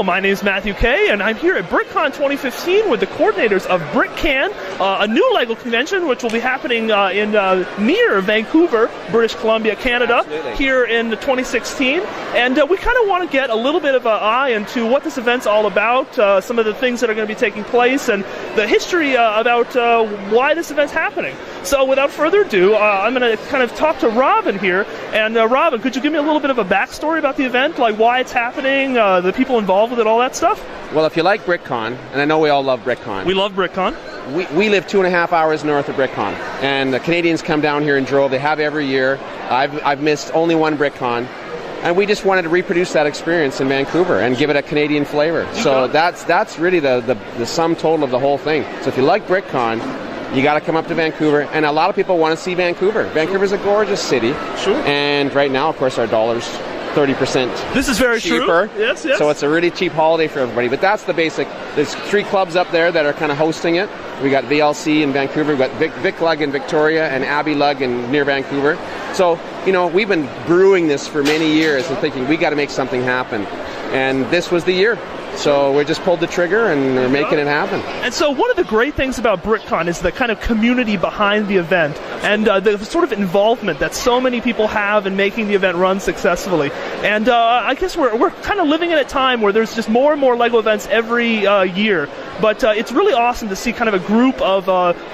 my name is Matthew Kay, and I'm here at BrickCan 2015 with the coordinators of BrickCan, a new LEGO convention which will be happening near Vancouver, British Columbia, Canada, here in 2016. And we kind of want to get a little bit of an eye into what this event's all about, some of the things that are going to be taking place, and the history about why this event's happening. So without further ado, I'm going to kind of talk to Robin here. And Robin, could you give me a little bit of a backstory about the event, like why it's happening, the people involved with it, all that stuff? Well, if you like BrickCan, and I know we all love BrickCan. We love BrickCan. We live 2.5 hours north of BrickCan, and the Canadians come down here in drove. They have every year. I've missed only one BrickCan, and we just wanted to reproduce that experience in Vancouver and give it a Canadian flavor. So that's really the sum total of the whole thing. So if you like BrickCan, you got to come up to Vancouver, and a lot of people want to see Vancouver. Vancouver's a gorgeous city, and right now, of course, our dollar's 30% This is very cheaper. True. Yes. So it's a really cheap holiday for everybody. But that's the basic. There's 3 clubs up there that are kind of hosting it. We got VLC in Vancouver, we got Vic Lug in Victoria, and Abbey Lug near Vancouver. So, we've been brewing this for many years and thinking we got to make something happen. And this was the year. So we just pulled the trigger and we're making it happen. And so one of the great things about BrickCan is the kind of community behind the event and the sort of involvement that so many people have in making the event run successfully. And I guess we're kind of living in a time where there's just more and more LEGO events every year. But it's really awesome to see kind of a group of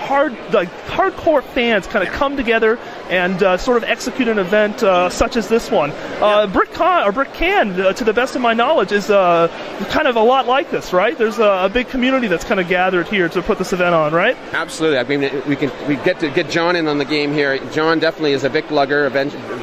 hardcore fans kind of come together and sort of execute an event such as this one. BrickCan, to the best of my knowledge, is kind of a lot like this, right? There's a big community that's kind of gathered here to put this event on, right? Absolutely. I mean, we get to get John in on the game here. John definitely is a Vic Lugger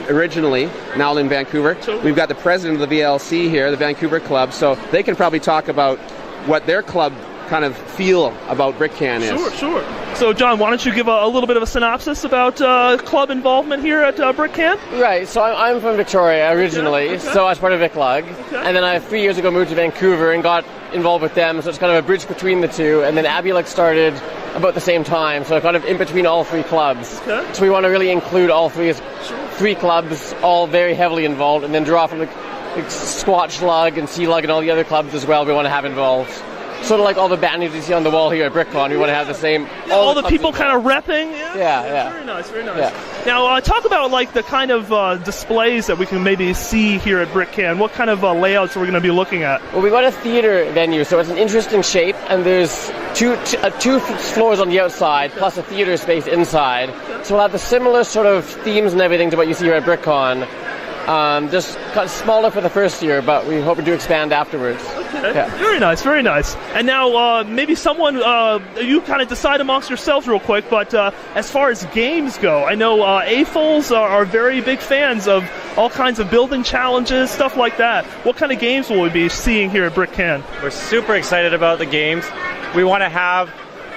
originally, now in Vancouver. We've got the president of the VLC here, the Vancouver Club, so they can probably talk about what their club kind of feel about BrickCan is. Sure. So, John, why don't you give a little bit of a synopsis about club involvement here at BrickCan? Right, so I'm from Victoria originally, so I was part of Vic Lug, and then 3 years ago moved to Vancouver and got involved with them, so it's kind of a bridge between the two, and then Abbey Lug started about the same time, so kind of in between all 3 clubs. So we want to really include all 3 clubs, all very heavily involved, and then draw from the Squatch Lug and Sea Lug and all the other clubs as well we want to have involved. Sort of like all the banners you see on the wall here at BrickCan, we want to have the same. All the people kind of repping. Yeah. Very nice. Yeah. Now, talk about like the kind of displays that we can maybe see here at BrickCan. What kind of layouts are we going to be looking at? Well, we got a theater venue, so it's an interesting shape, and there's two floors on the outside, plus a theater space inside. So we'll have the similar sort of themes and everything to what you see here at BrickCan. Just kind of smaller for the first year, but we hope to expand afterwards. Okay. Yeah. Very nice. And now maybe someone, you kind of decide amongst yourselves real quick, but as far as games go, I know AFOLs are very big fans of all kinds of building challenges, stuff like that. What kind of games will we be seeing here at BrickCan? We're super excited about the games. We want to have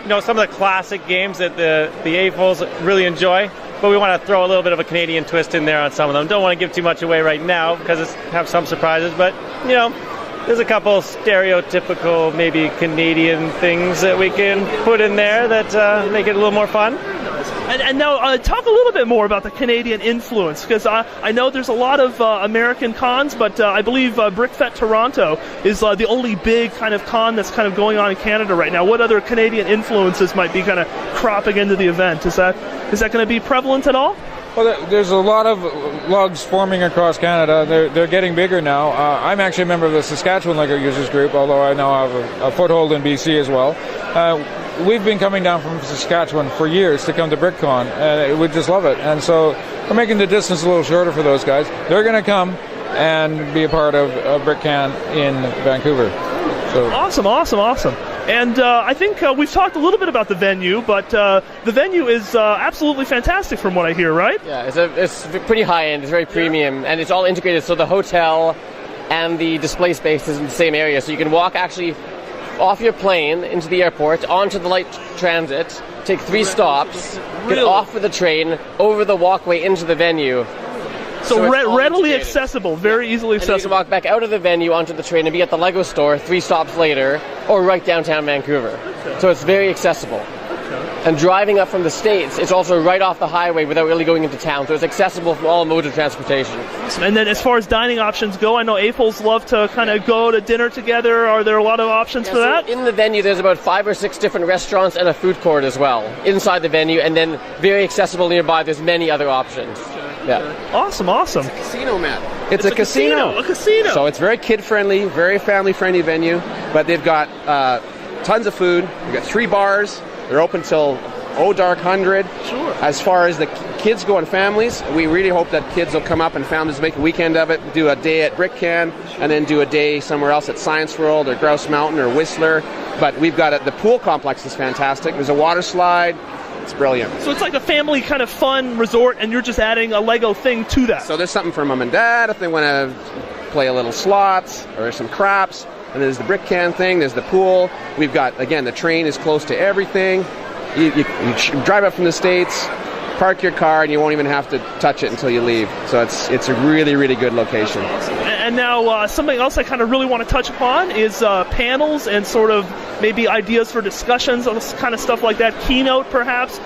some of the classic games that the AFOLs really enjoy, but we want to throw a little bit of a Canadian twist in there on some of them. Don't want to give too much away right now because have some surprises, but there's a couple stereotypical, maybe Canadian things that we can put in there that make it a little more fun. And now talk a little bit more about the Canadian influence, because I know there's a lot of American cons, but I believe BrickFest Toronto is the only big kind of con that's kind of going on in Canada right now. What other Canadian influences might be kind of cropping into the event? Is that going to be prevalent at all? Well, there's a lot of lugs forming across Canada. They're getting bigger now. I'm actually a member of the Saskatchewan LEGO Users Group, although I now have a foothold in BC as well. We've been coming down from Saskatchewan for years to come to BrickCan, and we just love it. And so we're making the distance a little shorter for those guys. They're going to come and be a part of BrickCan in Vancouver. So. Awesome. And I think we've talked a little bit about the venue, but the venue is absolutely fantastic from what I hear, right? Yeah, it's pretty high-end, it's very premium, and it's all integrated, so the hotel and the display space is in the same area, so you can walk actually off your plane into the airport, onto the light transit, take 3 stops, get off of the train, over the walkway into the venue. So readily accessible, very easily accessible. And you can walk back out of the venue onto the train and be at the LEGO store 3 stops later, or right downtown Vancouver. So it's very accessible. And driving up from the States, it's also right off the highway without really going into town, so it's accessible from all modes of transportation. And then as far as dining options go, I know AFOLs love to kind of go to dinner together. Are there a lot of options for that? In the venue, there's about 5 or 6 different restaurants and a food court as well inside the venue, and then very accessible nearby, there's many other options. Yeah. Awesome. Casino, Matt. It's a casino. A casino. So it's very kid-friendly, very family-friendly venue, but they've got tons of food. We've got 3 bars. They're open till dark 100. Sure. As far as the kids go and families, we really hope that kids will come up and families make a weekend of it, do a day at BrickCan, and then do a day somewhere else at Science World or Grouse Mountain or Whistler. But we've got the pool complex is fantastic. There's a water slide. It's brilliant. So it's like a family kind of fun resort, and you're just adding a Lego thing to that. So there's something for mom and dad if they want to play a little slots or some craps. And there's the BrickCan thing, there's the pool. We've got, again, the train is close to everything. You drive up from the States, park your car, and you won't even have to touch it until you leave. So it's a really, really good location. And now something else I kind of really want to touch upon is panels and sort of maybe ideas for discussions on this kind of stuff like that. Keynote, perhaps.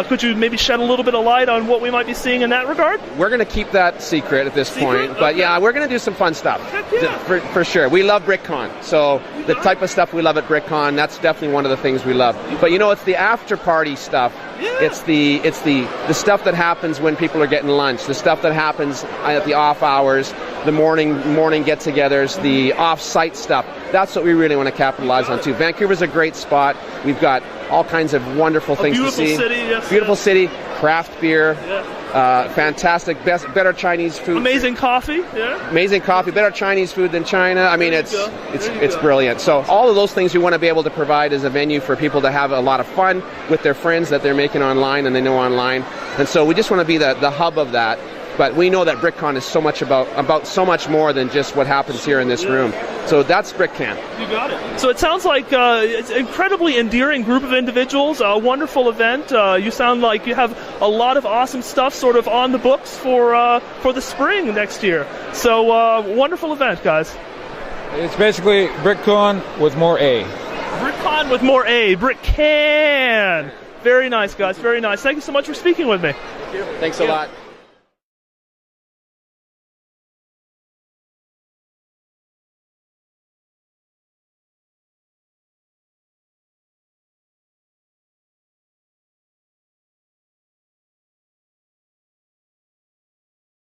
Could you maybe shed a little bit of light on what we might be seeing in that regard? We're going to keep that secret at this point. But okay. Yeah, we're going to do some fun stuff. Yeah. For sure. We love BrickCon. So the type of stuff we love at BrickCon, that's definitely one of the things we love. But it's the after party stuff. Yeah. It's the stuff that happens when people are getting lunch, the stuff that happens at the off hours, the morning get-togethers, the off-site stuff. That's what we really want to capitalize on too. Vancouver's a great spot. We've got all kinds of wonderful things to see. Beautiful city, yes. Beautiful city, craft beer, Yeah. fantastic, better Chinese food. Amazing coffee, yeah. Amazing coffee, better Chinese food than China. I mean, it's brilliant. So all of those things we want to be able to provide as a venue for people to have a lot of fun with their friends that they're making online and they know online. And so we just want to be the hub of that. But we know that BrickCon is so much about so much more than just what happens here in this room. So that's BrickCan. You got it. So it sounds like it's an incredibly endearing group of individuals, a wonderful event. You sound like you have a lot of awesome stuff sort of on the books for the spring next year. So wonderful event, guys. It's basically BrickCon with more A. BrickCon with more A. BrickCan. Very nice, guys. Very nice. Thank you so much for speaking with me. Thanks a lot.